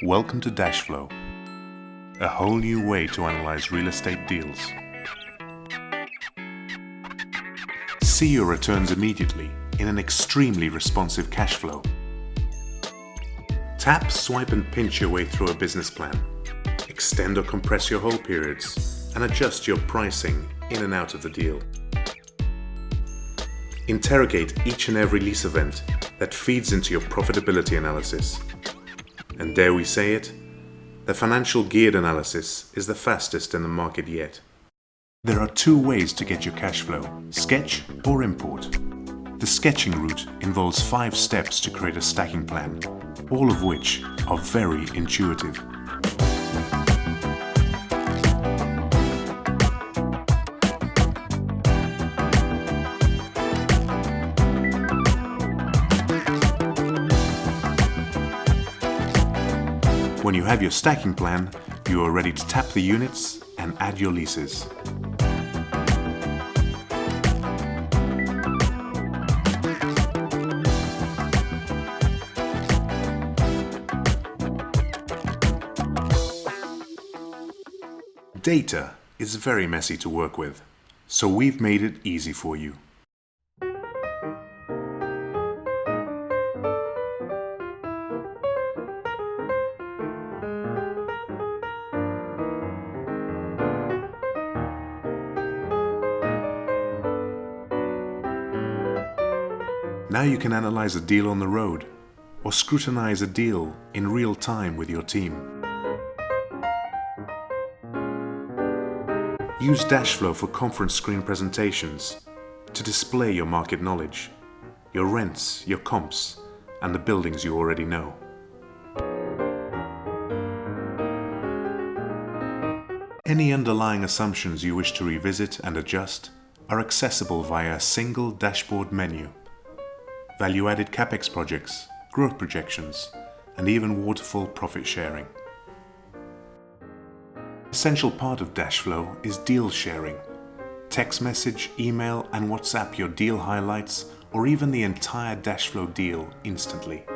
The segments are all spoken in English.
Welcome to Dashflow, a whole new way to analyze real estate deals. See your returns immediately in an extremely responsive cash flow. Tap, swipe and pinch your way through a business plan. Extend or compress your hold periods and adjust your pricing in and out of the deal. Interrogate each and every lease event that feeds into your profitability analysis. And dare we say it, the financial geared analysis is the fastest in the market yet. There are two ways to get your cash flow, sketch or import. The sketching route involves 5 steps to create a stacking plan, all of which are very intuitive. When you have your stacking plan, you are ready to tap the units and add your leases. Data is very messy to work with, so we've made it easy for you. Now you can analyze a deal on the road or scrutinize a deal in real time with your team. Use Dashflow for conference screen presentations to display your market knowledge, your rents, your comps, and the buildings you already know. Any underlying assumptions you wish to revisit and adjust are accessible via a single dashboard menu. Value-added capex projects, growth projections, and even waterfall profit sharing. An essential part of Dashflow is deal sharing. Text message, email, and WhatsApp your deal highlights or even the entire Dashflow deal instantly.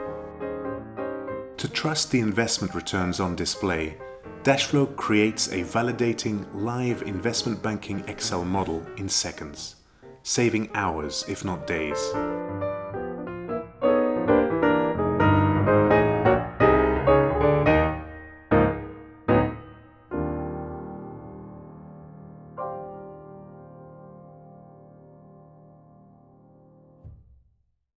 To trust the investment returns on display, Dashflow creates a validating live investment banking Excel model in seconds, saving hours if not days.